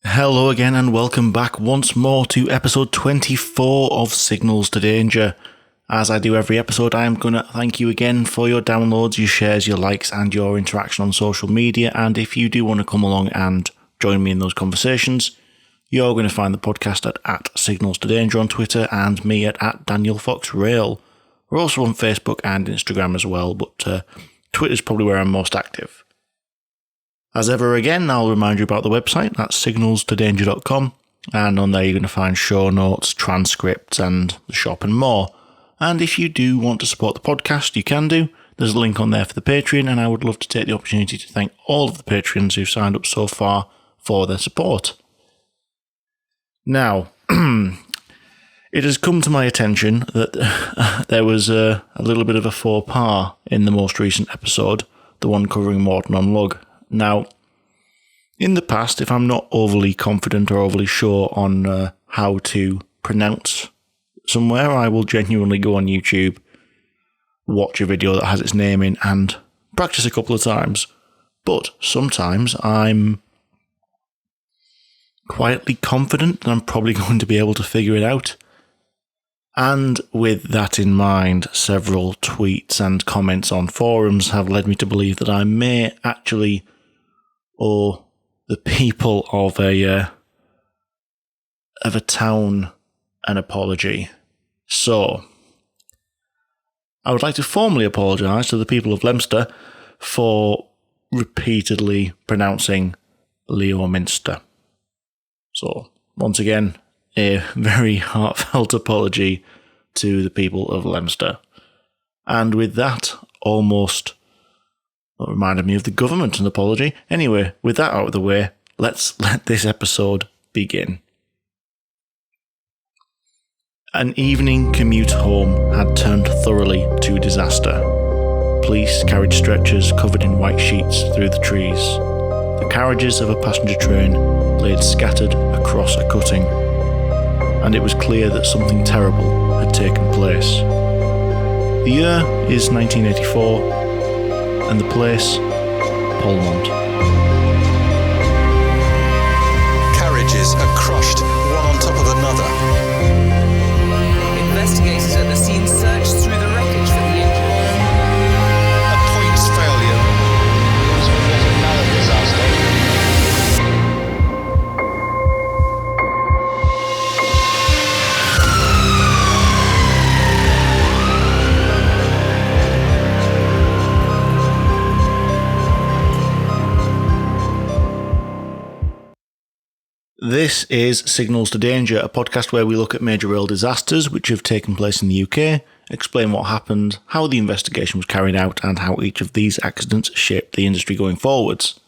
Hello again and welcome back once more to episode 24 of Signals to Danger. As I do every episode, I am going to thank you again for your downloads, your shares, your likes and your interaction on social media. And if you do want to come along and join me in those conversations, you're going to find the podcast at Signals to Danger on Twitter and me at Daniel Fox Rail. We're also on Facebook and Instagram as well, but Twitter's probably where I'm most active. As ever again, I'll remind you about the website, that's signalstodanger.com, and on there you're going to find show notes, transcripts, and the shop and more. And if you do want to support the podcast, you can do. There's a link on there for the Patreon, and I would love to take the opportunity to thank all of the Patreons who've signed up so far for their support. Now, it has come to my attention that there was a little bit of a faux pas in the most recent episode, the one covering Morton on Lug. Now, in the past, if I'm not overly confident or overly sure on how to pronounce somewhere, I will genuinely go on YouTube, watch a video that has its name in, and practice a couple of times. But sometimes I'm quietly confident that I'm probably going to be able to figure it out. And with that in mind, several tweets and comments on forums have led me to believe that I may actually owe the people of a town an apology. So, I would like to formally apologise to the people of Leominster for repeatedly pronouncing Leominster. So, once again, a very heartfelt apology to the people of Leominster. And with that, almost reminded me of the government, an apology. Anyway, with that out of the way, let's let this episode begin. An evening commute home had turned thoroughly to disaster. Police carried stretchers covered in white sheets through the trees. The carriages of a passenger train laid scattered across a cutting, and it was clear that something terrible had taken place. The year is 1984, and the place, Polmont. Carriages are crushed, one on top of another. Investigators at the scene searched through the wreckage for the injured. A points failure. This was another disaster. This is Signals to Danger, a podcast where we look at major rail disasters which have taken place in the UK, explain what happened, how the investigation was carried out, and how each of these accidents shaped the industry going forwards.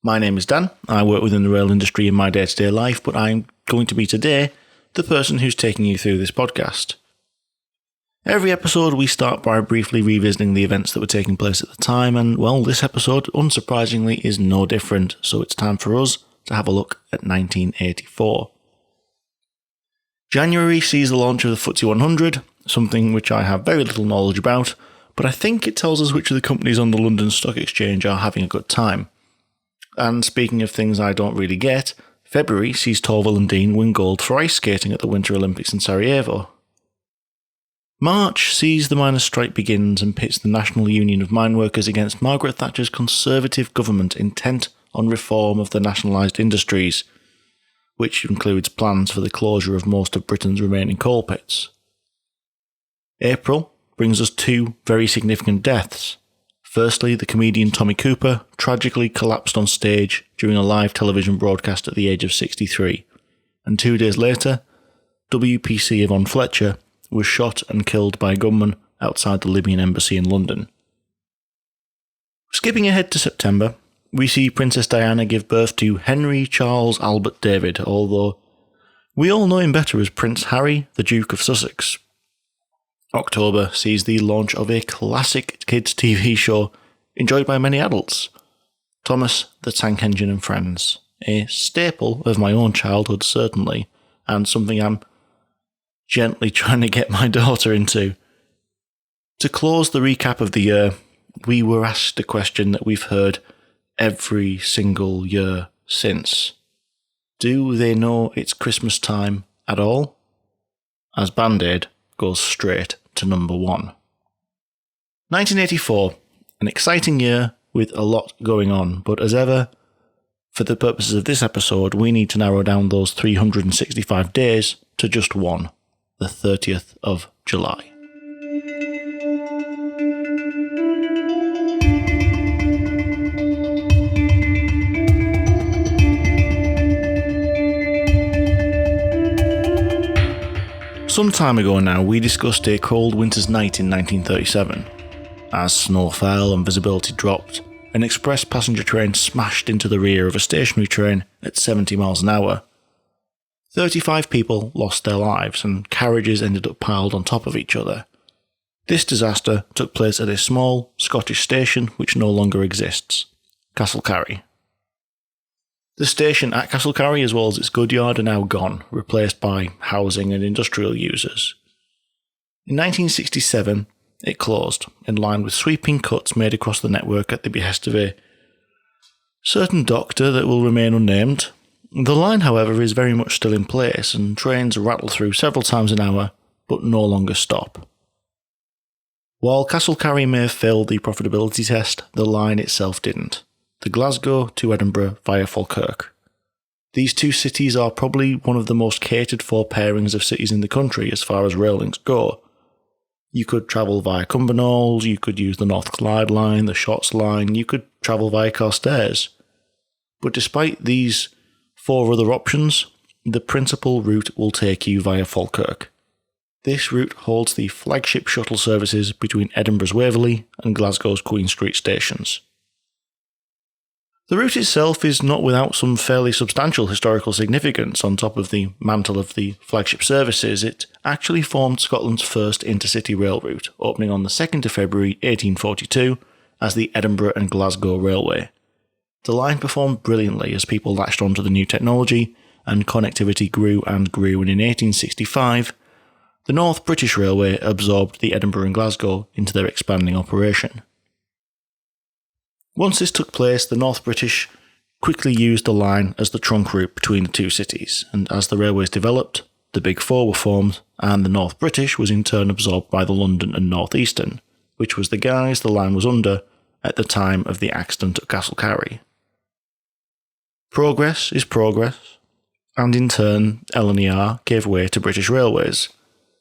My name is Dan. I work within the rail industry in my day-to-day life, but I'm going to be today the person who's taking you through this podcast. Every episode we start by briefly revisiting the events that were taking place at the time, and well, this episode, unsurprisingly, is no different, so it's time for us to have a look at 1984. January sees the launch of the FTSE 100, something which I have very little knowledge about, but I think it tells us which of the companies on the London Stock Exchange are having a good time. And speaking of things I don't really get, February sees Torvill and Dean win gold for ice skating at the Winter Olympics in Sarajevo. March sees the miners' strike begins and pits the National Union of Mine Workers against Margaret Thatcher's Conservative government intent on reform of the nationalised industries, which includes plans for the closure of most of Britain's remaining coal pits. April brings us two very significant deaths. Firstly, the comedian Tommy Cooper tragically collapsed on stage during a live television broadcast at the age of 63, and 2 days later, WPC Yvonne Fletcher was shot and killed by a gunman outside the Libyan embassy in London. Skipping ahead to September, we see Princess Diana give birth to Henry Charles Albert David, although we all know him better as Prince Harry, the Duke of Sussex. October sees the launch of a classic kids' TV show enjoyed by many adults, Thomas the Tank Engine and Friends, a staple of my own childhood certainly, and something I'm gently trying to get my daughter into. To close the recap of the year, we were asked a question that we've heard every single year since. Do they know it's Christmas time at all? As Band-Aid goes straight to number 1. 1984, an exciting year with a lot going on, but as ever, for the purposes of this episode, we need to narrow down those 365 days to just one, the 30th of July. Some time ago now, we discussed a cold winter's night in 1937. As snow fell and visibility dropped, an express passenger train smashed into the rear of a stationary train at 70 miles an hour. 35 people lost their lives and carriages ended up piled on top of each other. This disaster took place at a small Scottish station which no longer exists, Castlecarry. The station at Castlecarry as well as its goodyard are now gone, replaced by housing and industrial users. In 1967, it closed, in line with sweeping cuts made across the network at the behest of a certain doctor that will remain unnamed. The line, however, is very much still in place, and trains rattle through several times an hour, but no longer stop. While Castlecarry may have failed the profitability test, the line itself didn't. The Glasgow to Edinburgh Firefall Kirk. These two cities are probably one of the most catered for pairings of cities in the country as far as rail links go. You could travel via Cumbernauld, you could use the North Clyde line, the Shotts line, you could travel via Carstairs. But despite these 4 other options, the principal route will take you via Falkirk. This route holds the flagship shuttle services between Edinburgh's Waverley and Glasgow's Queen Street stations. The route itself is not without some fairly substantial historical significance. On top of the mantle of the flagship services, it actually formed Scotland's first intercity rail route, opening on the 2nd of February 1842 as the Edinburgh and Glasgow Railway. The line performed brilliantly as people latched onto the new technology and connectivity grew and grew, and in 1865, the North British Railway absorbed the Edinburgh and Glasgow into their expanding operation. Once this took place, the North British quickly used the line as the trunk route between the two cities, and as the railways developed, the Big Four were formed, and the North British was in turn absorbed by the London and North Eastern, which was the guise the line was under at the time of the accident at Castlecarry. Progress is progress, and in turn L&ER gave way to British Railways,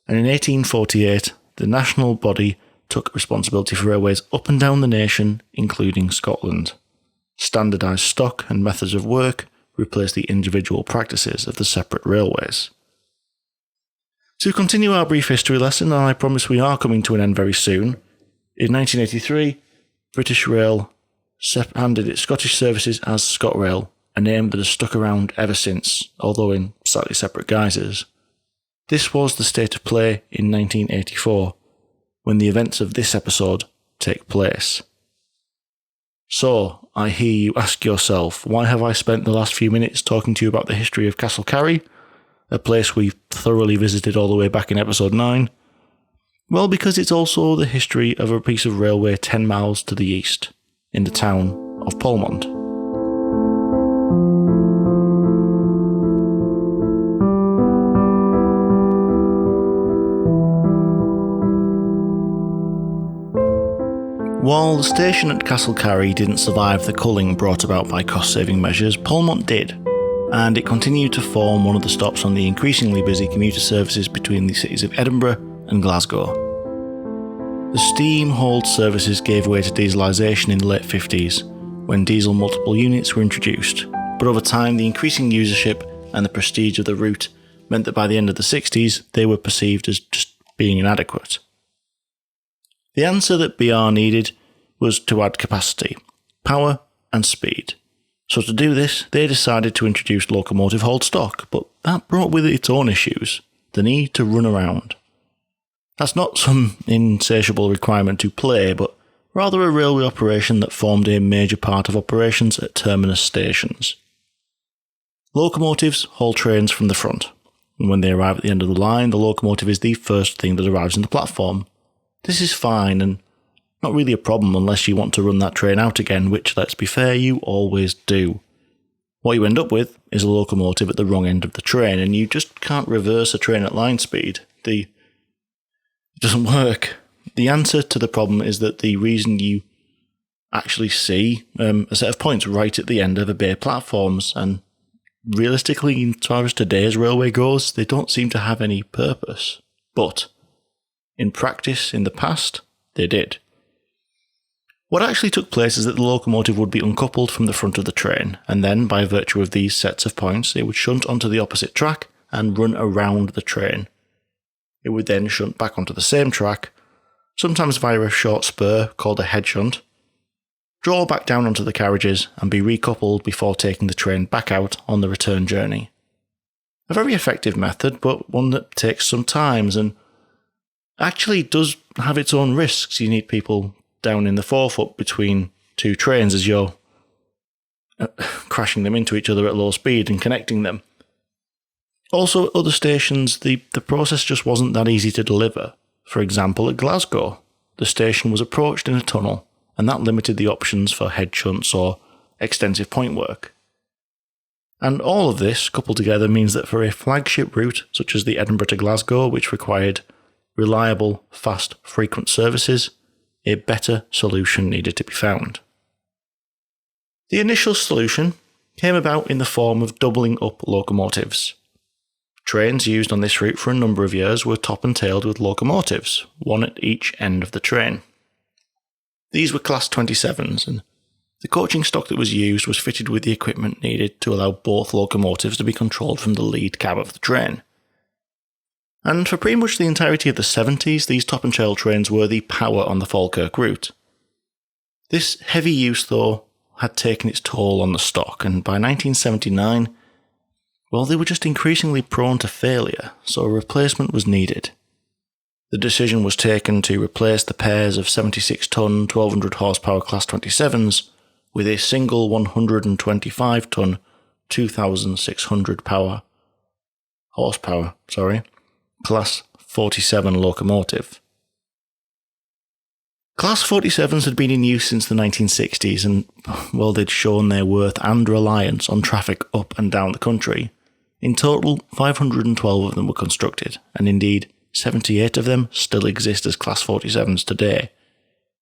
and in 1848 the national body took responsibility for railways up and down the nation, including Scotland. Standardised stock and methods of work replaced the individual practices of the separate railways. To continue our brief history lesson, and I promise we are coming to an end very soon, in 1983, British Rail handed its Scottish services as ScotRail, a name that has stuck around ever since, although in slightly separate guises. This was the state of play in 1984, when the events of this episode take place. So, I hear you ask yourself, why have I spent the last few minutes talking to you about the history of Castlecarry, a place we thoroughly visited all the way back in episode 9? Well, because it's also the history of a piece of railway 10 miles to the east, in the town of Polmont. While the station at Castlecarry didn't survive the culling brought about by cost-saving measures, Polmont did, and it continued to form one of the stops on the increasingly busy commuter services between the cities of Edinburgh and Glasgow. The steam-hauled services gave way to dieselisation in the late 50s, when diesel multiple units were introduced, but over time the increasing usership and the prestige of the route meant that by the end of the 60s they were perceived as just being inadequate. The answer that BR needed was to add capacity, power and speed. So to do this, they decided to introduce locomotive hauled stock, but that brought with it its own issues, the need to run around. That's not some insatiable requirement to play, but rather a railway operation that formed a major part of operations at terminus stations. Locomotives haul trains from the front, and when they arrive at the end of the line, the locomotive is the first thing that arrives in the platform. This is fine and not really a problem unless you want to run that train out again, which, let's be fair, you always do. What you end up with is a locomotive at the wrong end of the train, and you just can't reverse a train at line speed. It doesn't work. The answer to the problem is that the reason you actually see a set of points right at the end of the bay platforms, and realistically, as far as today's railway goes, they don't seem to have any purpose. But in practice, in the past, they did. What actually took place is that the locomotive would be uncoupled from the front of the train, and then, by virtue of these sets of points, it would shunt onto the opposite track and run around the train. It would then shunt back onto the same track, sometimes via a short spur called a head shunt, draw back down onto the carriages and be recoupled before taking the train back out on the return journey. A very effective method, but one that takes some time and actually does have its own risks. You need people down in the forefoot between two trains as you're crashing them into each other at low speed and connecting them. Also, at other stations, the process just wasn't that easy to deliver. For example, at Glasgow, the station was approached in a tunnel, and that limited the options for head shunts or extensive point work. And all of this, coupled together, means that for a flagship route such as the Edinburgh to Glasgow, which required reliable, fast, frequent services, a better solution needed to be found. The initial solution came about in the form of doubling up locomotives. Trains used on this route for a number of years were top and tailed with locomotives, one at each end of the train. These were Class 27s, and the coaching stock that was used was fitted with the equipment needed to allow both locomotives to be controlled from the lead cab of the train. And for pretty much the entirety of the 70s, these top and tail trains were the power on the Falkirk route. This heavy use, though, had taken its toll on the stock, and by 1979, well, they were just increasingly prone to failure, so a replacement was needed. The decision was taken to replace the pairs of 76-ton, 1200 horsepower Class 27s with a single 125-ton, 2600 horsepower, Class 47 locomotive. Class 47s had been in use since the 1960s and, well, they'd shown their worth and reliance on traffic up and down the country. In total, 512 of them were constructed, and indeed, 78 of them still exist as Class 47s today.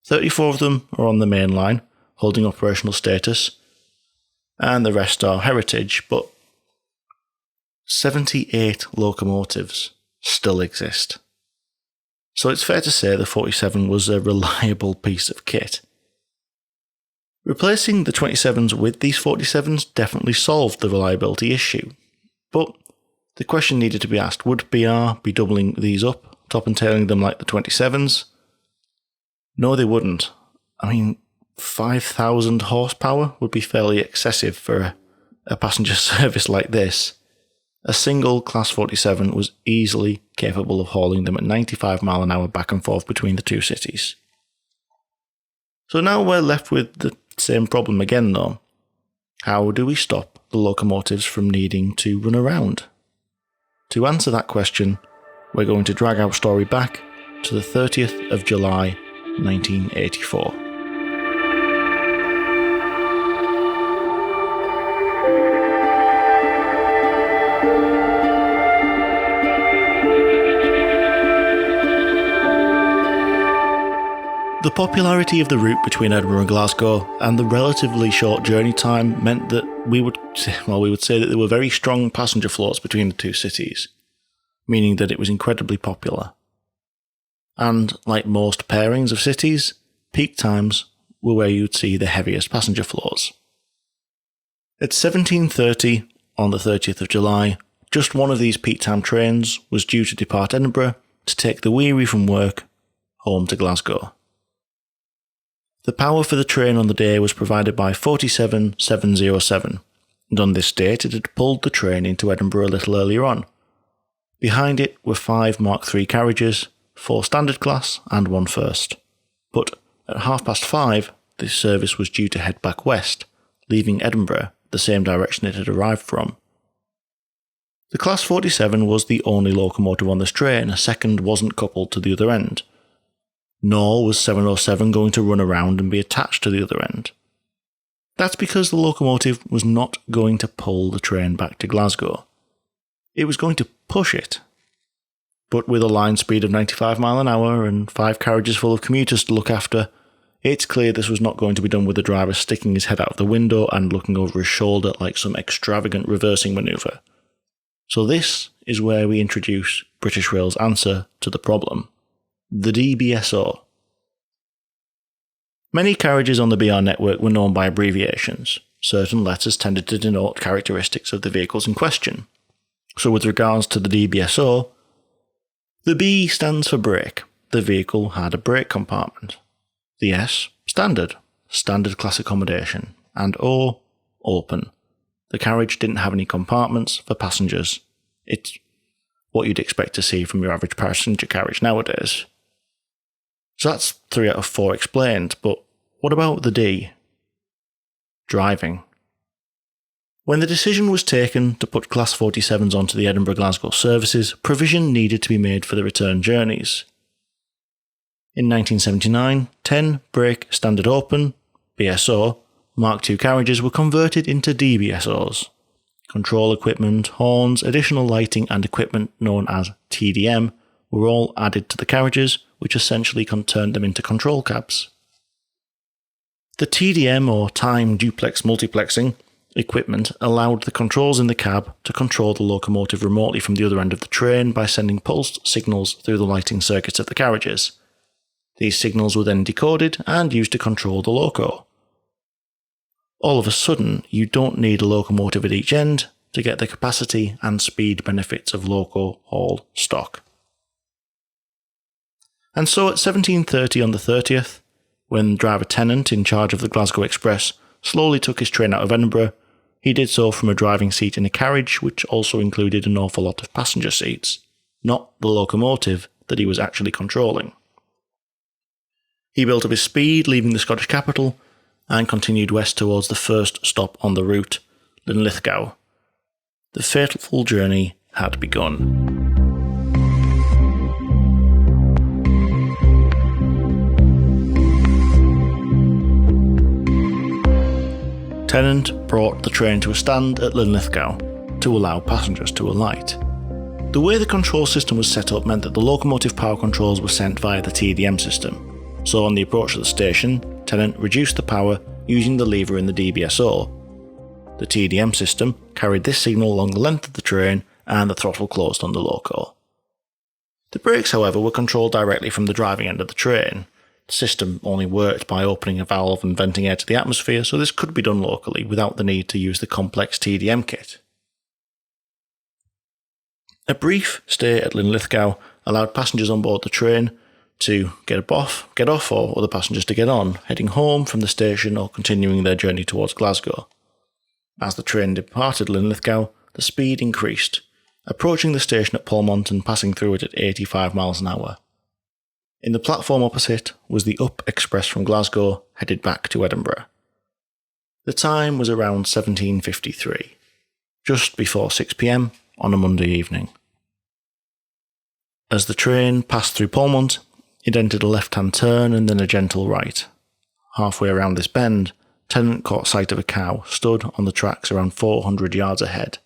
34 of them are on the main line, holding operational status, and the rest are heritage, but 78 locomotives still exist. So it's fair to say the 47 was a reliable piece of kit. Replacing the 27s with these 47s definitely solved the reliability issue, but the question needed to be asked, would BR be doubling these up, top and tailing them like the 27s? No, they wouldn't. 5,000 horsepower would be fairly excessive for a passenger service like this. A single Class 47 was easily capable of hauling them at 95 mile an hour back and forth between the two cities. So now we're left with the same problem again though. How do we stop the locomotives from needing to run around? To answer that question, we're going to drag our story back to the 30th of July 1984. The popularity of the route between Edinburgh and Glasgow and the relatively short journey time meant that we would say that there were very strong passenger flows between the two cities, meaning that it was incredibly popular. And like most pairings of cities, peak times were where you'd see the heaviest passenger flows. At 17:30 on the 30th of July, just one of these peak time trains was due to depart Edinburgh to take the weary from work home to Glasgow. The power for the train on the day was provided by 47707, and on this date it had pulled the train into Edinburgh a little earlier on. Behind it were 5 Mark III carriages, 4 standard class and 1 first. But at 5:30, this service was due to head back west, leaving Edinburgh the same direction it had arrived from. The Class 47 was the only locomotive on this train, a second wasn't coupled to the other end. Nor was 707 going to run around and be attached to the other end. That's because the locomotive was not going to pull the train back to Glasgow. It was going to push it. But with a line speed of 95 miles an hour and 5 carriages full of commuters to look after, it's clear this was not going to be done with the driver sticking his head out of the window and looking over his shoulder like some extravagant reversing manoeuvre. So this is where we introduce British Rail's answer to the problem: the DBSO. Many carriages on the BR network were known by abbreviations. Certain letters tended to denote characteristics of the vehicles in question. So with regards to the DBSO, the B stands for brake. The vehicle had a brake compartment. The S, standard class accommodation. And O, open. The carriage didn't have any compartments for passengers. It's what you'd expect to see from your average passenger carriage nowadays. So that's 3 out of 4 explained, but what about the D? Driving. When the decision was taken to put Class 47s onto the Edinburgh-Glasgow services, provision needed to be made for the return journeys. In 1979, 10 brake standard open, BSO, Mark II carriages were converted into DBSOs. Control equipment, horns, additional lighting and equipment known as TDM were all added to the carriages, which essentially turned them into control cabs. The TDM, or time duplex multiplexing, equipment allowed the controls in the cab to control the locomotive remotely from the other end of the train by sending pulsed signals through the lighting circuits of the carriages. These signals were then decoded and used to control the loco. All of a sudden, you don't need a locomotive at each end to get the capacity and speed benefits of loco hauled stock. And so at 17:30 on the 30th, when driver Tennant in charge of the Glasgow Express slowly took his train out of Edinburgh, he did so from a driving seat in a carriage which also included an awful lot of passenger seats, not the locomotive that he was actually controlling. He built up his speed, leaving the Scottish capital, and continued west towards the first stop on the route, Linlithgow. The fateful journey had begun. Tennant brought the train to a stand at Linlithgow to allow passengers to alight. The way the control system was set up meant that the locomotive power controls were sent via the TDM system, so on the approach to the station, Tennant reduced the power using the lever in the DBSO. The TDM system carried this signal along the length of the train and the throttle closed on the loco. The brakes, however, were controlled directly from the driving end of the train. The system only worked by opening a valve and venting air to the atmosphere, so this could be done locally without the need to use the complex TDM kit. A brief stay at Linlithgow allowed passengers on board the train to get off, or other passengers to get on, heading home from the station or continuing their journey towards Glasgow. As the train departed Linlithgow, the speed increased, approaching the station at Polmont and passing through it at 85 miles an hour. In the platform opposite was the Up Express from Glasgow, headed back to Edinburgh. The time was around 17:53, just before 6 p.m. on a Monday evening. As the train passed through Polmont, it entered a left-hand turn and then a gentle right. Halfway around this bend, Tennant caught sight of a cow stood on the tracks around 400 yards ahead.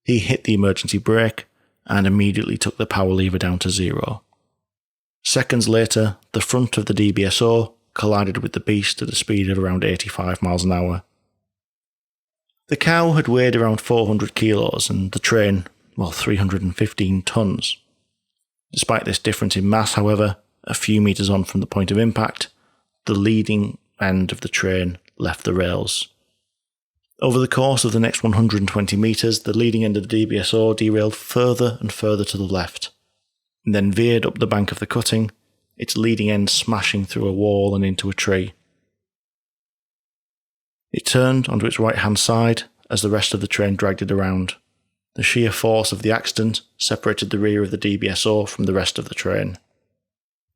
He hit the emergency brake and immediately took the power lever down to 0. Seconds later, the front of the DBSO collided with the beast at a speed of around 85 miles an hour. The cow had weighed around 400 kilos and the train, 315 tons. Despite this difference in mass, however, a few metres on from the point of impact, the leading end of the train left the rails. Over the course of the next 120 metres, the leading end of the DBSO derailed further and further to the left, and then veered up the bank of the cutting, its leading end smashing through a wall and into a tree. It turned onto its right-hand side as the rest of the train dragged it around. The sheer force of the accident separated the rear of the DBSO from the rest of the train,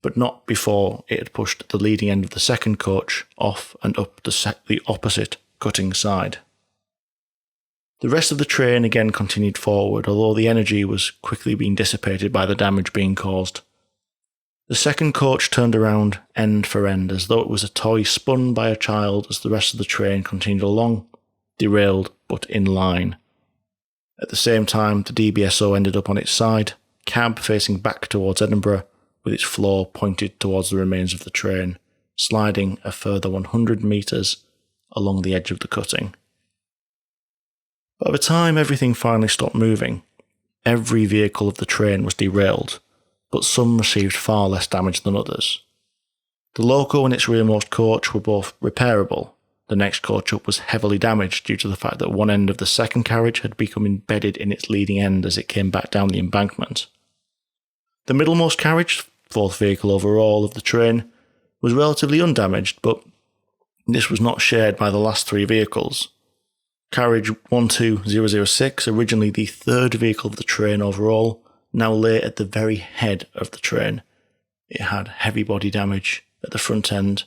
but not before it had pushed the leading end of the second coach off and up the opposite cutting side. The rest of the train again continued forward, although the energy was quickly being dissipated by the damage being caused. The second coach turned around end for end as though it was a toy spun by a child as the rest of the train continued along, derailed but in line. At the same time, the DBSO ended up on its side, cab facing back towards Edinburgh, with its floor pointed towards the remains of the train, sliding a further 100 metres along the edge of the cutting. By the time everything finally stopped moving, every vehicle of the train was derailed, but some received far less damage than others. The loco and its rearmost coach were both repairable. The next coach up was heavily damaged due to the fact that one end of the second carriage had become embedded in its leading end as it came back down the embankment. The middlemost carriage, fourth vehicle overall of the train, was relatively undamaged, but this was not shared by the last three vehicles. Carriage 12006, originally the third vehicle of the train overall, now lay at the very head of the train. It had heavy body damage at the front end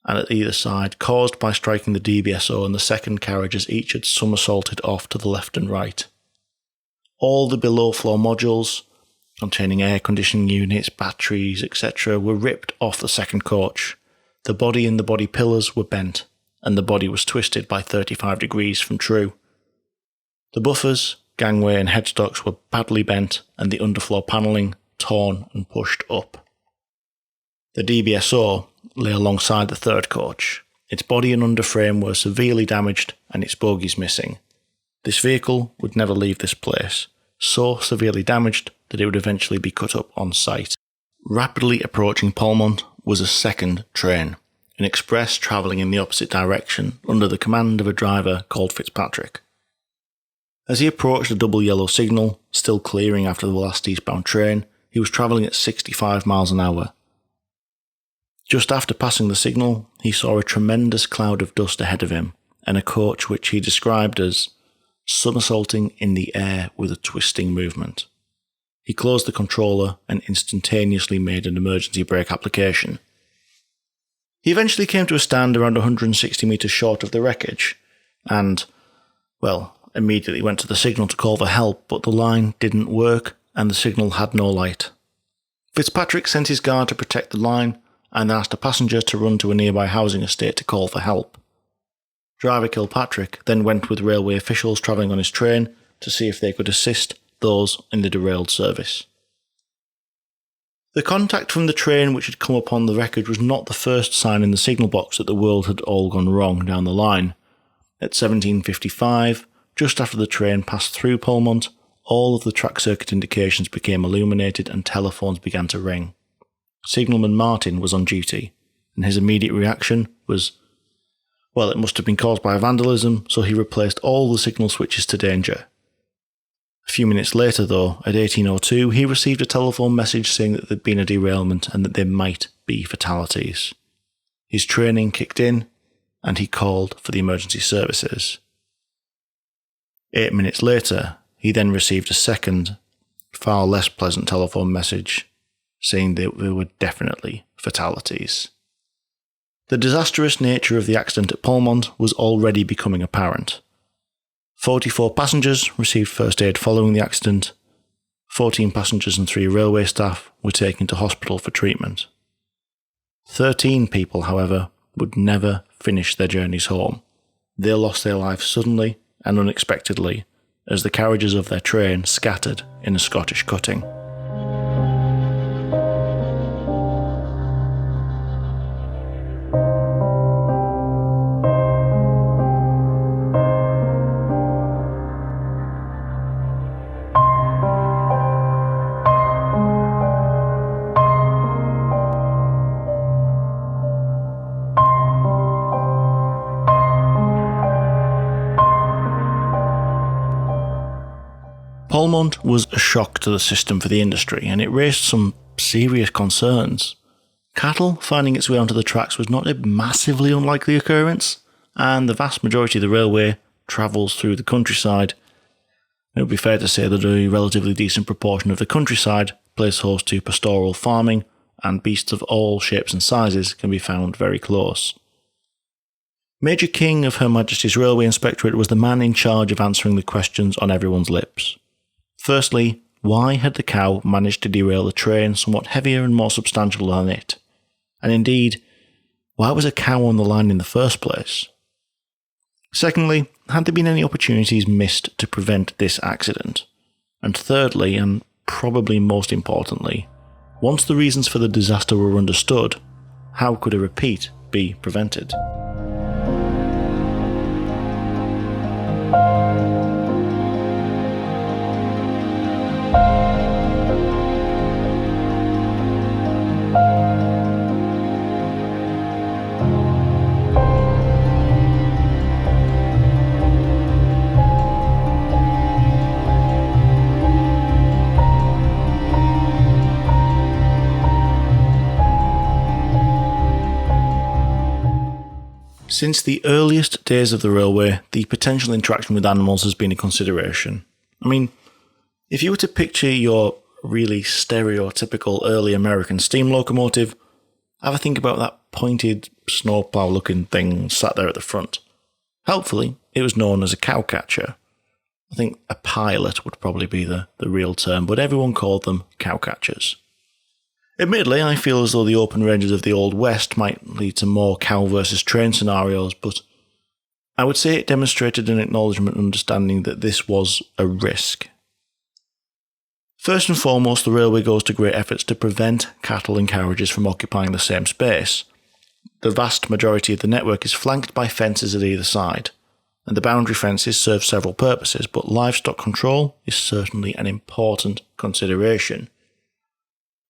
and at either side, caused by striking the DBSO and the second carriage as each had somersaulted off to the left and right. All the below-floor modules, containing air conditioning units, batteries, etc., were ripped off the second coach. The body and the body pillars were bent, and the body was twisted by 35 degrees from true. The buffers, gangway and headstocks were badly bent, and the underfloor panelling torn and pushed up. The DBSO lay alongside the third coach. Its body and underframe were severely damaged, and its bogies missing. This vehicle would never leave this place, so severely damaged that it would eventually be cut up on site. Rapidly approaching Polmont was a second train, an express travelling in the opposite direction under the command of a driver called Fitzpatrick. As he approached the double yellow signal, still clearing after the last eastbound train, he was travelling at 65 miles an hour. Just after passing the signal, he saw a tremendous cloud of dust ahead of him, and a coach which he described as somersaulting in the air with a twisting movement. He closed the controller and instantaneously made an emergency brake application. He eventually came to a stand around 160 metres short of the wreckage, and, immediately went to the signal to call for help, but the line didn't work and the signal had no light. Fitzpatrick sent his guard to protect the line and asked a passenger to run to a nearby housing estate to call for help. Driver Kilpatrick then went with railway officials travelling on his train to see if they could assist those in the derailed service. The contact from the train which had come upon the wreckage was not the first sign in the signal box that the world had all gone wrong down the line. At 17:55, just after the train passed through Polmont, all of the track circuit indications became illuminated and telephones began to ring. Signalman Martin was on duty, and his immediate reaction was, it must have been caused by vandalism, so he replaced all the signal switches to danger. A few minutes later, though, at 18:02, he received a telephone message saying that there'd been a derailment and that there might be fatalities. His training kicked in, and he called for the emergency services. 8 minutes later, he then received a second, far less pleasant telephone message saying that there were definitely fatalities. The disastrous nature of the accident at Polmont was already becoming apparent. 44 passengers received first aid following the accident. 14 passengers and 3 railway staff were taken to hospital for treatment. 13 people, however, would never finish their journeys home. They lost their lives suddenly and unexpectedly as the carriages of their train scattered in a Scottish cutting. Polmont was a shock to the system for the industry, and it raised some serious concerns. Cattle finding its way onto the tracks was not a massively unlikely occurrence, and the vast majority of the railway travels through the countryside. It would be fair to say that a relatively decent proportion of the countryside plays host to pastoral farming, and beasts of all shapes and sizes can be found very close. Major King of Her Majesty's Railway Inspectorate was the man in charge of answering the questions on everyone's lips. Firstly, why had the cow managed to derail a train somewhat heavier and more substantial than it? And indeed, why was a cow on the line in the first place? Secondly, had there been any opportunities missed to prevent this accident? And thirdly, and probably most importantly, once the reasons for the disaster were understood, how could a repeat be prevented? Since the earliest days of the railway, the potential interaction with animals has been a consideration. I mean, if you were to picture your really stereotypical early American steam locomotive, have a think about that pointed snowplow looking thing sat there at the front. Helpfully, it was known as a cowcatcher. I think a pilot would probably be the real term, but everyone called them cowcatchers. Admittedly, I feel as though the open ranges of the Old West might lead to more cow versus train scenarios, but I would say it demonstrated an acknowledgement and understanding that this was a risk. First and foremost, the railway goes to great efforts to prevent cattle and carriages from occupying the same space. The vast majority of the network is flanked by fences at either side, and the boundary fences serve several purposes, but livestock control is certainly an important consideration.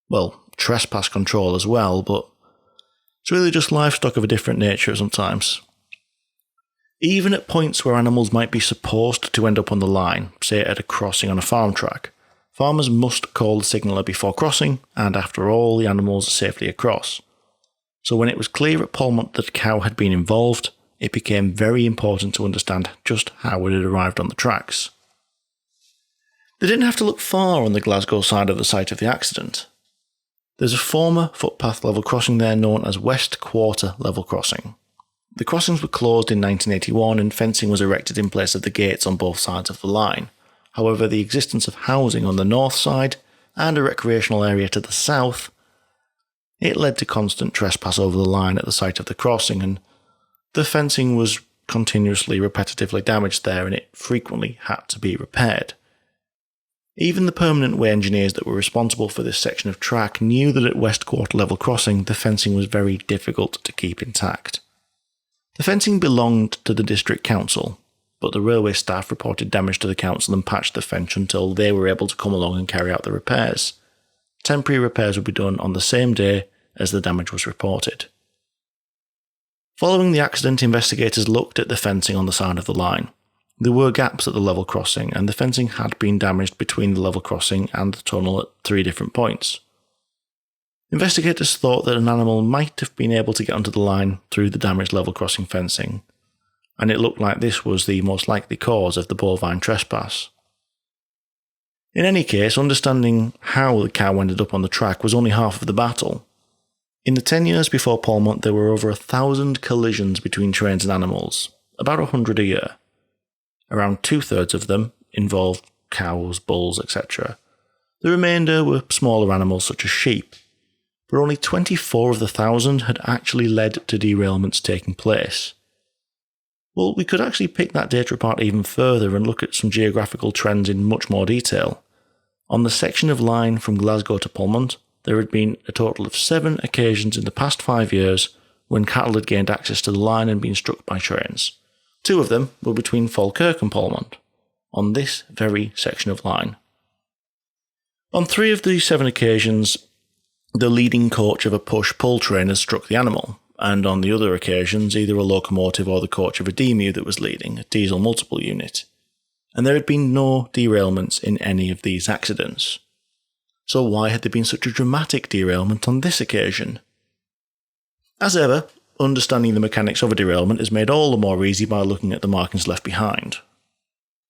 Well, trespass control as well, but it's really just livestock of a different nature sometimes. Even at points where animals might be supposed to end up on the line, say at a crossing on a farm track, farmers must call the signaller before crossing, and after all, the animals are safely across. So when it was clear at Polmont that a cow had been involved, it became very important to understand just how it had arrived on the tracks. They didn't have to look far on the Glasgow side of the site of the accident. There's a former footpath level crossing there known as West Quarter Level Crossing. The crossings were closed in 1981 and fencing was erected in place of the gates on both sides of the line. However, the existence of housing on the north side and a recreational area to the south, it led to constant trespass over the line at the site of the crossing, and the fencing was continuously repetitively damaged there and it frequently had to be repaired. Even the permanent way engineers that were responsible for this section of track knew that at West Quarter Level Crossing the fencing was very difficult to keep intact. The fencing belonged to the district council, but the railway staff reported damage to the council and patched the fence until they were able to come along and carry out the repairs. Temporary repairs would be done on the same day as the damage was reported. Following the accident, investigators looked at the fencing on the side of the line. There were gaps at the level crossing, and the fencing had been damaged between the level crossing and the tunnel at 3 different points. Investigators thought that an animal might have been able to get onto the line through the damaged level crossing fencing, and it looked like this was the most likely cause of the bovine trespass. In any case, understanding how the cow ended up on the track was only half of the battle. In the 10 years before Polmont, there were over 1,000 collisions between trains and animals, about 100 a year. Around 2/3 of them involved cows, bulls, etc. The remainder were smaller animals such as sheep, but only 24 of the 1,000 had actually led to derailments taking place. Well, we could actually pick that data apart even further and look at some geographical trends in much more detail. On the section of line from Glasgow to Polmont, there had been a total of 7 occasions in the past 5 years when cattle had gained access to the line and been struck by trains. 2 of them were between Kirk and Polmont, on this very section of line. On 3 of the 7 occasions, the leading coach of a push-pull train had struck the animal, and on the other occasions, either a locomotive or the coach of a DMU that was leading, a diesel multiple unit. And there had been no derailments in any of these accidents. So why had there been such a dramatic derailment on this occasion? As ever, understanding the mechanics of a derailment is made all the more easy by looking at the markings left behind.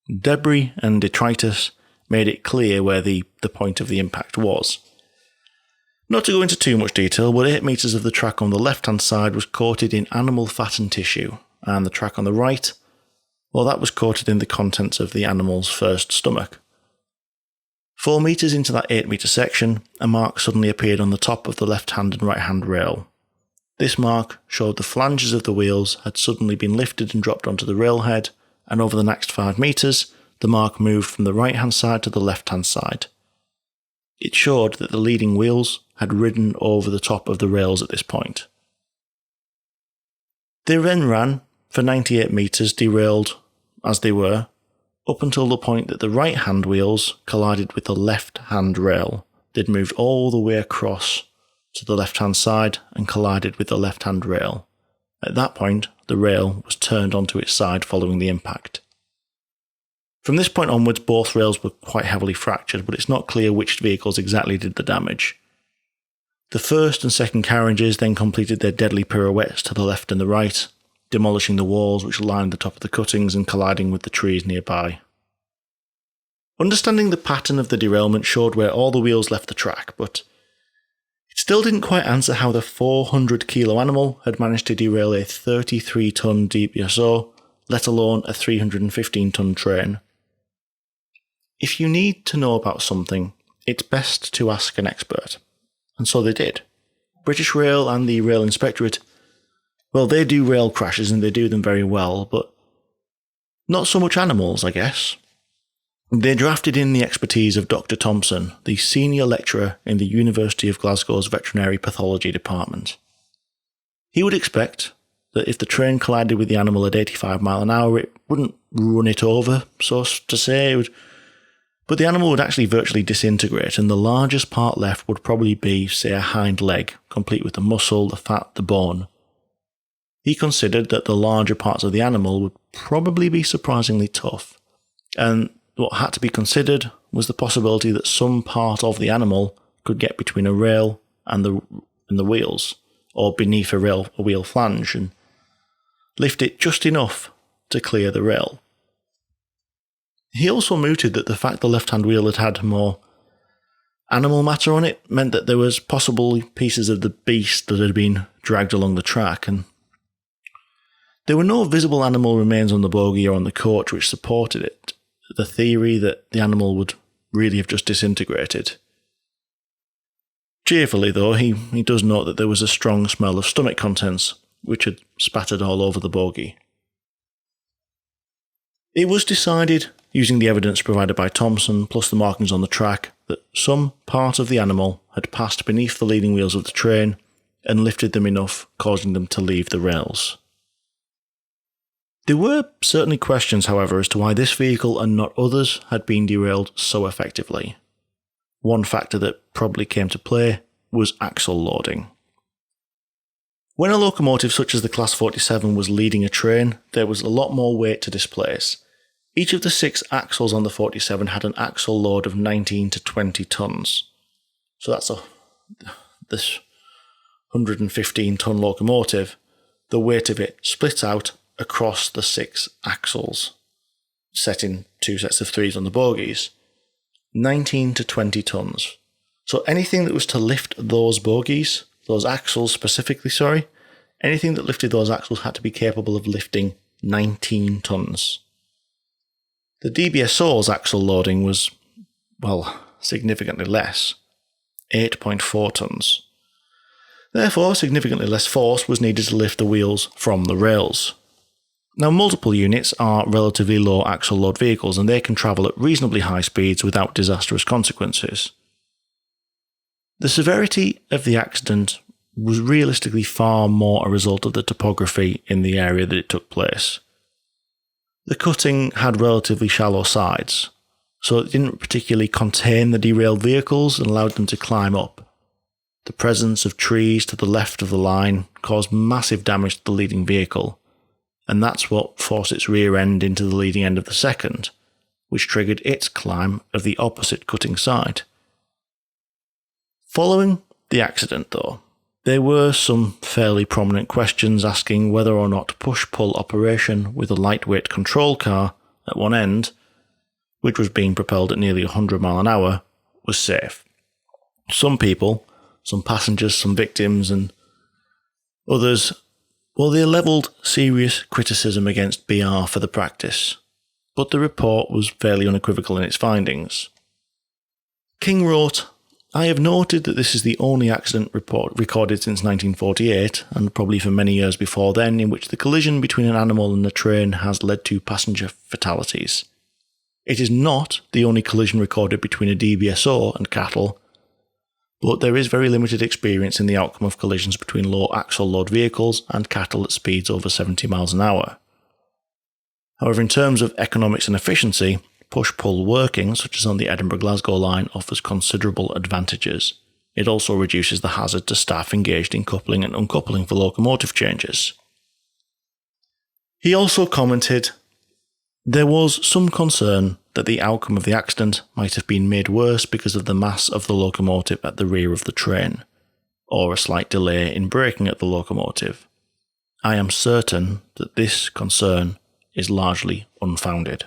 Debris and detritus made it clear where the point of the impact was. Not to go into too much detail, but 8 metres of the track on the left-hand side was coated in animal fat and tissue, and the track on the right, well, that was coated in the contents of the animal's first stomach. 4 metres into that 8 metre section, a mark suddenly appeared on the top of the left-hand and right-hand rail. This mark showed the flanges of the wheels had suddenly been lifted and dropped onto the railhead, and over the next 5 metres, the mark moved from the right-hand side to the left-hand side. It showed that the leading wheels had ridden over the top of the rails at this point. They then ran for 98 metres, derailed as they were, up until the point that the right-hand wheels collided with the left-hand rail. They'd moved all the way across to the left-hand side and collided with the left-hand rail. At that point, the rail was turned onto its side following the impact. From this point onwards, both rails were quite heavily fractured, but it's not clear which vehicles exactly did the damage. The first and second carriages then completed their deadly pirouettes to the left and the right, demolishing the walls which lined the top of the cuttings and colliding with the trees nearby. Understanding the pattern of the derailment showed where all the wheels left the track, but it still didn't quite answer how the 400-kilo animal had managed to derail a 33-ton DBSO, let alone a 315-ton train. If you need to know about something, it's best to ask an expert. And so they did. British Rail and the Rail Inspectorate, well, they do rail crashes and they do them very well, but not so much animals, I guess. They drafted in the expertise of Dr. Thompson, the senior lecturer in the University of Glasgow's Veterinary Pathology Department. He would expect that if the train collided with the animal at 85 miles an hour, it wouldn't run it over, so to say, but the animal would actually virtually disintegrate, and the largest part left would probably be, say, a hind leg, complete with the muscle, the fat, the bone. He considered that the larger parts of the animal would probably be surprisingly tough, and what had to be considered was the possibility that some part of the animal could get between a rail and the wheels, or beneath a wheel flange, and lift it just enough to clear the rail. He also mooted that the fact the left-hand wheel had more animal matter on it meant that there was possibly pieces of the beast that had been dragged along the track, and there were no visible animal remains on the bogie or on the coach which supported it, the theory that the animal would really have just disintegrated. Cheerfully, though, he does note that there was a strong smell of stomach contents, which had spattered all over the bogie. It was decided, using the evidence provided by Thompson plus the markings on the track, that some part of the animal had passed beneath the leading wheels of the train and lifted them enough, causing them to leave the rails. There were certainly questions, however, as to why this vehicle and not others had been derailed so effectively. One factor that probably came to play was axle loading. When a locomotive such as the Class 47 was leading a train, there was a lot more weight to displace. Each of the 6 axles on the 47 had an axle load of 19 to 20 tonnes. So that's this 115-ton locomotive, the weight of it split out across the 6 axles, set in 2 sets of 3s on the bogies. 19 to 20 tonnes. So anything that was to lift those bogies, those axles specifically, anything that lifted those axles had to be capable of lifting 19 tonnes. The DBSO's axle loading was, well, significantly less, 8.4 tonnes. Therefore, significantly less force was needed to lift the wheels from the rails. Now, multiple units are relatively low axle load vehicles, and they can travel at reasonably high speeds without disastrous consequences. The severity of the accident was realistically far more a result of the topography in the area that it took place. The cutting had relatively shallow sides, so it didn't particularly contain the derailed vehicles and allowed them to climb up. The presence of trees to the left of the line caused massive damage to the leading vehicle, and that's what forced its rear end into the leading end of the second, which triggered its climb of the opposite cutting side. Following the accident, though, there were some fairly prominent questions asking whether or not push-pull operation with a lightweight control car at one end, which was being propelled at nearly 100 miles an hour, was safe. Some people, some passengers, some victims, and others, well, they levelled serious criticism against BR for the practice, but the report was fairly unequivocal in its findings. King wrote, "I have noted that this is the only accident recorded since 1948, and probably for many years before then, in which the collision between an animal and a train has led to passenger fatalities. It is not the only collision recorded between a DBSO and cattle, but there is very limited experience in the outcome of collisions between low axle load vehicles and cattle at speeds over 70 miles an hour. However, in terms of economics and efficiency, push-pull working, such as on the Edinburgh-Glasgow line, offers considerable advantages. It also reduces the hazard to staff engaged in coupling and uncoupling for locomotive changes." He also commented, "There was some concern that the outcome of the accident might have been made worse because of the mass of the locomotive at the rear of the train, or a slight delay in braking at the locomotive. I am certain that this concern is largely unfounded."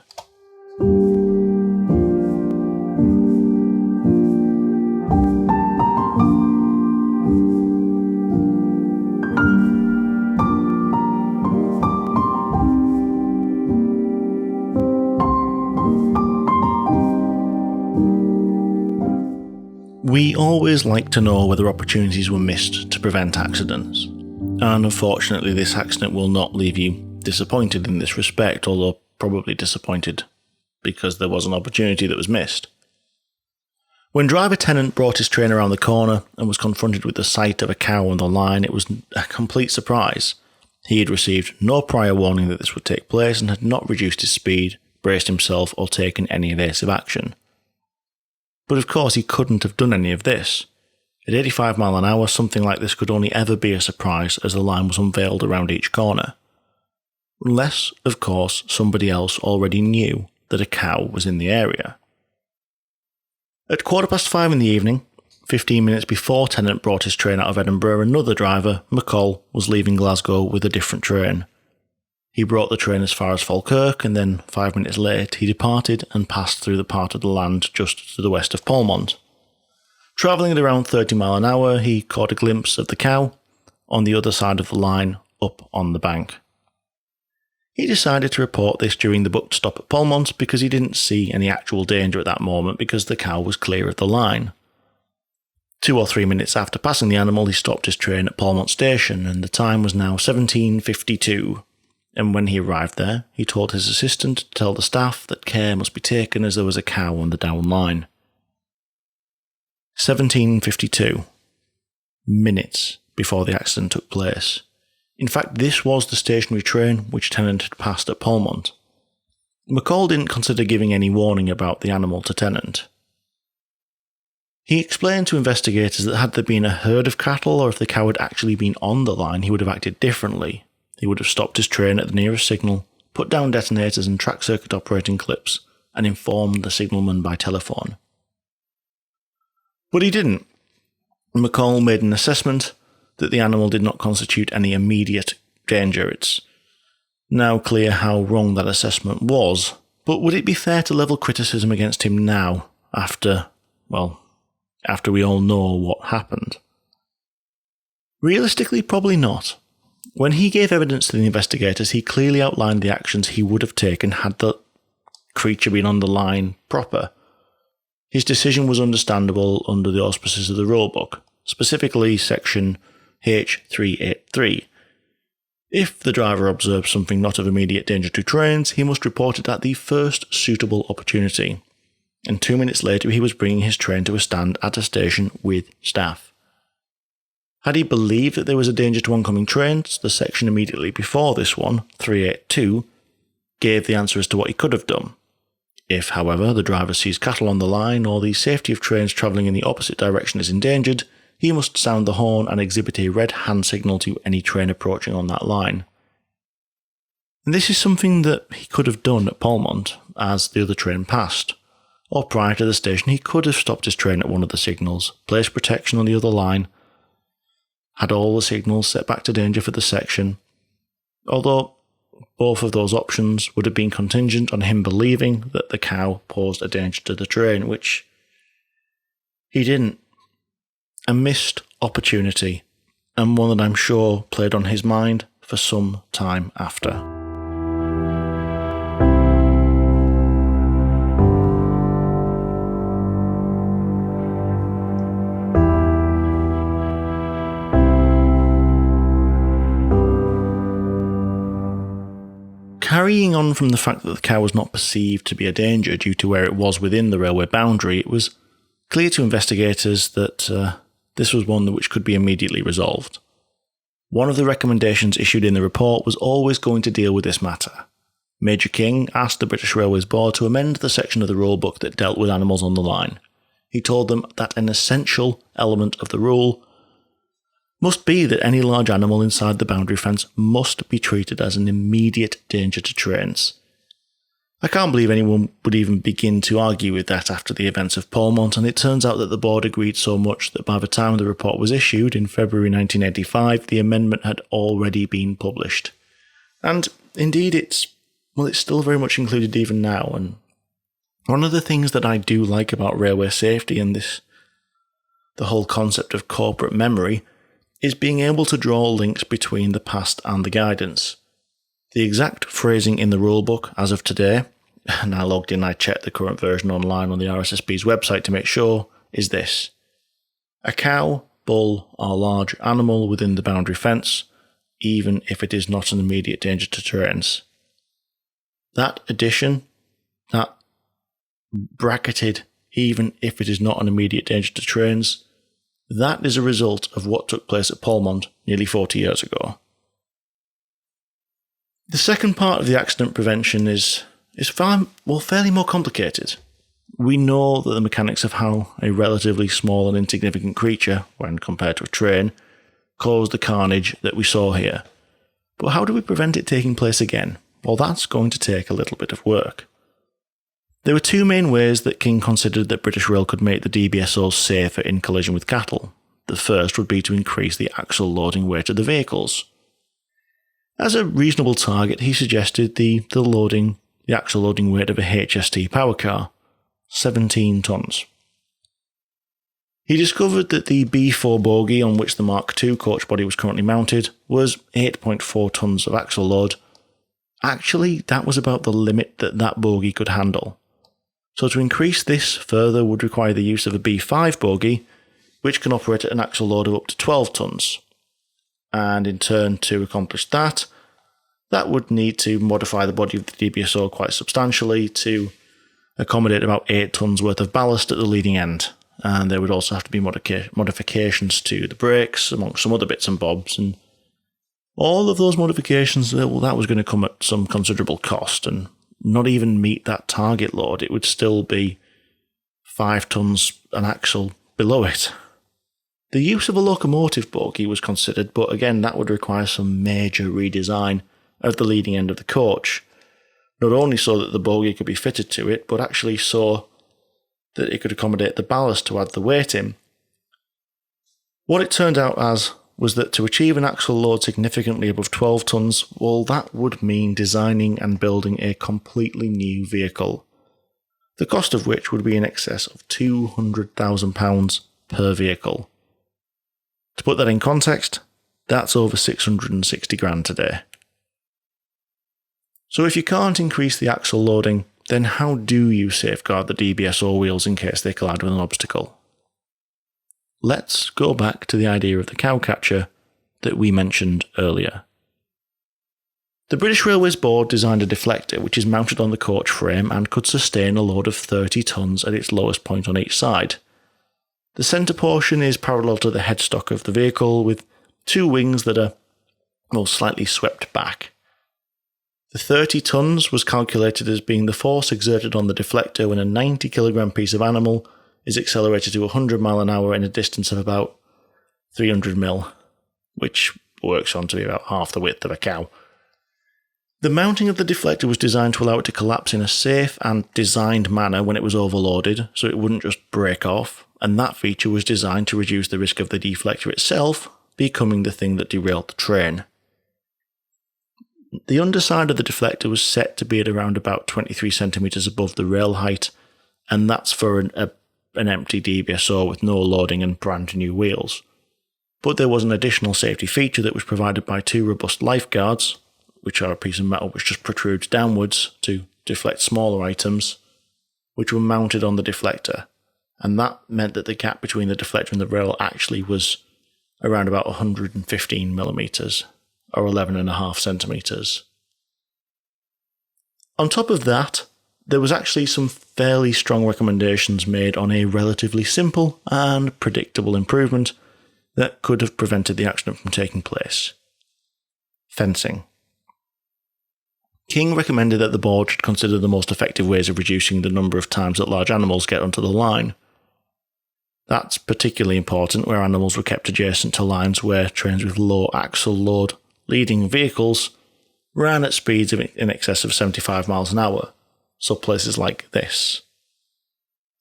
We always like to know whether opportunities were missed to prevent accidents, and unfortunately this accident will not leave you disappointed in this respect, although probably disappointed because there was an opportunity that was missed. When driver Tennant brought his train around the corner and was confronted with the sight of a cow on the line, it was a complete surprise. He had received no prior warning that this would take place and had not reduced his speed, braced himself, or taken any evasive action. But of course he couldn't have done any of this. At 85 miles an hour, something like this could only ever be a surprise as the line was unveiled around each corner. Unless, of course, somebody else already knew that a cow was in the area. At 5:15 in the evening, 15 minutes before Tennant brought his train out of Edinburgh, another driver, McCall, was leaving Glasgow with a different train. He brought the train as far as Falkirk, and then 5 minutes late he departed and passed through the part of the land just to the west of Polmont. Travelling at around 30 miles an hour, he caught a glimpse of the cow on the other side of the line, up on the bank. He decided to report this during the booked stop at Polmont because he didn't see any actual danger at that moment because the cow was clear of the line. 2 or 3 minutes after passing the animal, he stopped his train at Polmont station, and the time was now 17:52. And when he arrived there, he told his assistant to tell the staff that care must be taken as there was a cow on the down line. 17:52. Minutes before the accident took place. In fact, this was the stationary train which Tennant had passed at Polmont. McCall didn't consider giving any warning about the animal to Tennant. He explained to investigators that had there been a herd of cattle, or if the cow had actually been on the line, he would have acted differently. He would have stopped his train at the nearest signal, put down detonators and track circuit operating clips, and informed the signalman by telephone. But he didn't. McCall made an assessment that the animal did not constitute any immediate danger. It's now clear how wrong that assessment was, but would it be fair to level criticism against him now, after we all know what happened? Realistically, probably not. When he gave evidence to the investigators, he clearly outlined the actions he would have taken had the creature been on the line proper. His decision was understandable under the auspices of the rulebook, specifically section H383. If the driver observes something not of immediate danger to trains, he must report it at the first suitable opportunity. And 2 minutes later he was bringing his train to a stand at a station with staff. Had he believed that there was a danger to oncoming trains, the section immediately before this one, 382, gave the answer as to what he could have done. If, however, the driver sees cattle on the line or the safety of trains travelling in the opposite direction is endangered, he must sound the horn and exhibit a red hand signal to any train approaching on that line. And this is something that he could have done at Polmont as the other train passed. Or prior to the station, he could have stopped his train at one of the signals, placed protection on the other line, had all the signals set back to danger for the section, although both of those options would have been contingent on him believing that the cow posed a danger to the train, which he didn't. A missed opportunity, and one that I'm sure played on his mind for some time after. Carrying on from the fact that the cow was not perceived to be a danger due to where it was within the railway boundary, it was clear to investigators that this was one which could be immediately resolved. One of the recommendations issued in the report was always going to deal with this matter. Major King asked the British Railways Board to amend the section of the rulebook that dealt with animals on the line. He told them that an essential element of the rule must be that any large animal inside the boundary fence must be treated as an immediate danger to trains. I can't believe anyone would even begin to argue with that after the events of Polmont, and it turns out that the board agreed so much that by the time the report was issued in February 1985, the amendment had already been published. And indeed it's still very much included even now, and one of the things that I do like about railway safety and the whole concept of corporate memory is being able to draw links between the past and the guidance. The exact phrasing in the rulebook as of today, and I logged in, I checked the current version online on the RSSB's website to make sure, is this: a cow, bull, or large animal within the boundary fence, even if it is not an immediate danger to trains. That addition, that bracketed, even if it is not an immediate danger to trains, that is a result of what took place at Polmont nearly 40 years ago. The second part of the accident prevention is fairly more complicated. We know that the mechanics of how a relatively small and insignificant creature, when compared to a train, caused the carnage that we saw here. But how do we prevent it taking place again? Well, that's going to take a little bit of work. There were two main ways that King considered that British Rail could make the DBSOs safer in collision with cattle. The first would be to increase the axle loading weight of the vehicles. As a reasonable target, he suggested the axle loading weight of a HST power car, 17 tonnes. He discovered that the B4 bogie on which the Mark II coach body was currently mounted was 8.4 tonnes of axle load. Actually, that was about the limit that bogie could handle. So to increase this further would require the use of a B5 bogie, which can operate at an axle load of up to 12 tonnes. And in turn, to accomplish that would need to modify the body of the DBSO quite substantially to accommodate about 8 tonnes worth of ballast at the leading end. And there would also have to be modifications to the brakes, amongst some other bits and bobs. And all of those modifications, well, that was going to come at some considerable cost and not even meet that target load. It would still be 5 tonnes an axle below it. The use of a locomotive bogie was considered, but again, that would require some major redesign of the leading end of the coach. Not only so that the bogie could be fitted to it, but actually so that it could accommodate the ballast to add the weight in. What it turned out as was that to achieve an axle load significantly above 12 tonnes, well, that would mean designing and building a completely new vehicle, the cost of which would be in excess of £200,000 per vehicle. To put that in context, that's over 660 grand today. So if you can't increase the axle loading, then how do you safeguard the DBSO wheels in case they collide with an obstacle? Let's go back to the idea of the cowcatcher that we mentioned earlier. The British Railways Board designed a deflector which is mounted on the coach frame and could sustain a load of 30 tonnes at its lowest point on each side. The centre portion is parallel to the headstock of the vehicle with two wings that are slightly swept back. The 30 tonnes was calculated as being the force exerted on the deflector when a 90 kilogram piece of animal is accelerated to 100 mile an hour in a distance of about 300 mil, which works on to be about half the width of a cow. The mounting of the deflector was designed to allow it to collapse in a safe and designed manner when it was overloaded, so it wouldn't just break off, and that feature was designed to reduce the risk of the deflector itself becoming the thing that derailed the train. The underside of the deflector was set to be at around about 23 centimetres above the rail height, and that's for an empty DBSO with no loading and brand new wheels. But there was an additional safety feature that was provided by two robust lifeguards, which are a piece of metal which just protrudes downwards to deflect smaller items, which were mounted on the deflector. And that meant that the gap between the deflector and the rail actually was around about 115 millimetres, or 11.5 centimetres. On top of that, there was actually some fairly strong recommendations made on a relatively simple and predictable improvement that could have prevented the accident from taking place. Fencing. King recommended that the board should consider the most effective ways of reducing the number of times that large animals get onto the line. That's particularly important where animals were kept adjacent to lines where trains with low axle load leading vehicles ran at speeds in excess of 75 miles an hour, so places like this.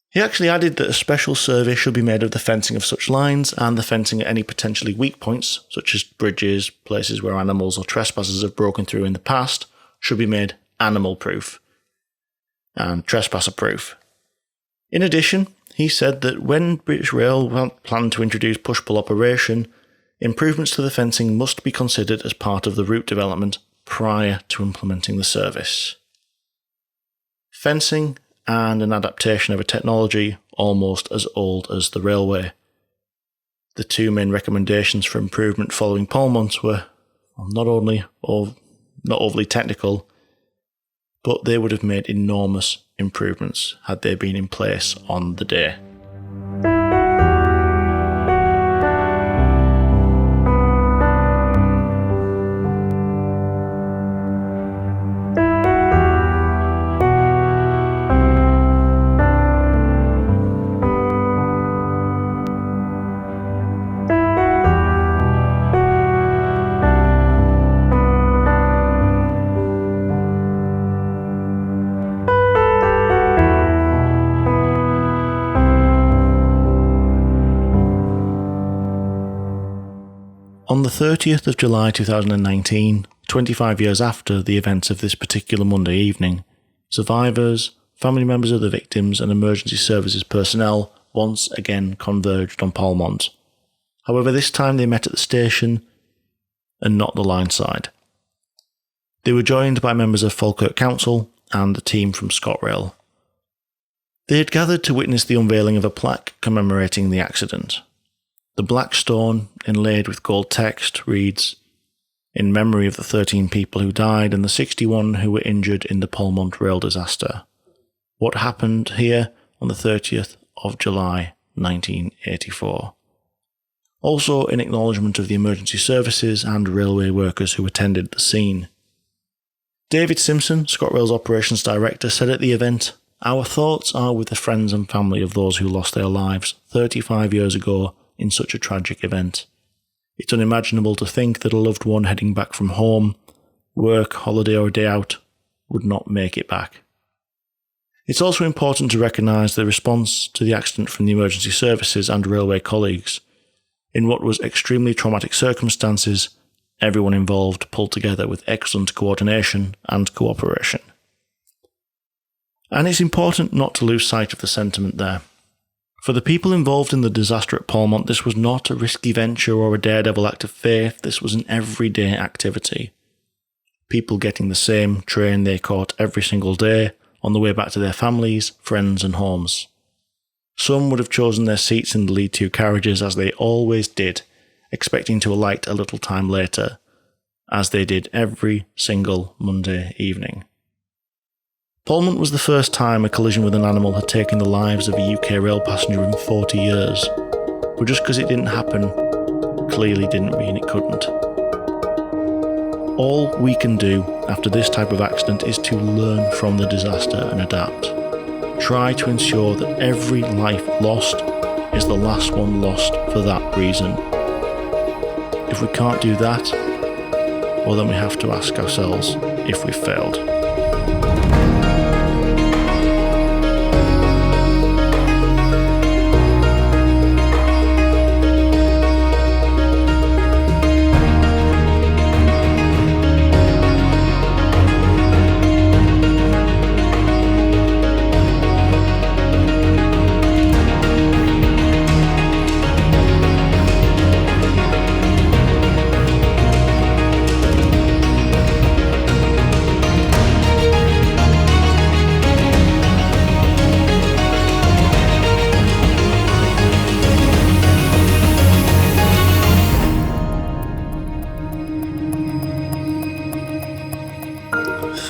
He actually added that a special survey should be made of the fencing of such lines and the fencing at any potentially weak points, such as bridges, places where animals or trespassers have broken through in the past, should be made animal-proof and trespasser-proof. In addition, he said that when British Rail planned to introduce push-pull operation, improvements to the fencing must be considered as part of the route development prior to implementing the service. Fencing and an adaptation of a technology almost as old as the railway. The two main recommendations for improvement following Polmont were not overly technical, but they would have made enormous improvements had they been in place on the day. On the 30th of July 2019, 25 years after the events of this particular Monday evening, survivors, family members of the victims and emergency services personnel once again converged on Polmont. However, this time they met at the station and not the line side. They were joined by members of Falkirk Council and the team from ScotRail. They had gathered to witness the unveiling of a plaque commemorating the accident. The black stone, inlaid with gold text, reads, "In memory of the 13 people who died and the 61 who were injured in the Polmont rail disaster. What happened here on the 30th of July 1984. Also in acknowledgement of the emergency services and railway workers who attended the scene." David Simpson, ScotRail's operations director, said at the event, "Our thoughts are with the friends and family of those who lost their lives 35 years ago in such a tragic event. It's unimaginable to think that a loved one heading back from home, work, holiday or a day out would not make it back." It's also important to recognise the response to the accident from the emergency services and railway colleagues. In what was extremely traumatic circumstances, everyone involved pulled together with excellent coordination and cooperation. And it's important not to lose sight of the sentiment there. For the people involved in the disaster at Polmont, this was not a risky venture or a daredevil act of faith, this was an everyday activity. People getting the same train they caught every single day on the way back to their families, friends and homes. Some would have chosen their seats in the lead two carriages as they always did, expecting to alight a little time later, as they did every single Monday evening. Polmont was the first time a collision with an animal had taken the lives of a UK rail passenger in 40 years, but just because it didn't happen, clearly didn't mean it couldn't. All we can do after this type of accident is to learn from the disaster and adapt. Try to ensure that every life lost is the last one lost for that reason. If we can't do that, well then we have to ask ourselves if we've failed.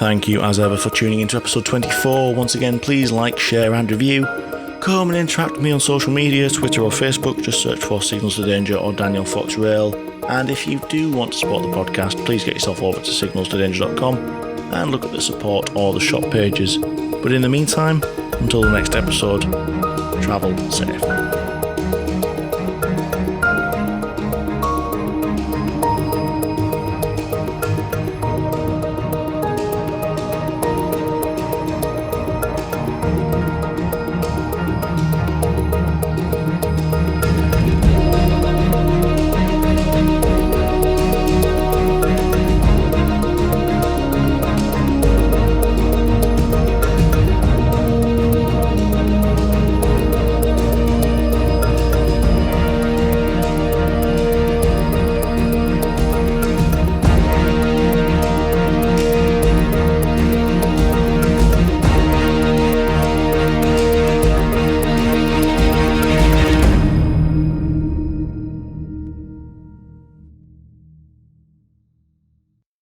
thank you as ever for tuning into episode 24. Once again, please like, share and review. Come and interact with me on social media, Twitter or Facebook. Just search for Signals to Danger or Daniel Fox Rail. And if you do want to support the podcast, please get yourself over to signalstodanger.com and look at the support or the shop pages. But in the meantime, until the next episode, travel safe.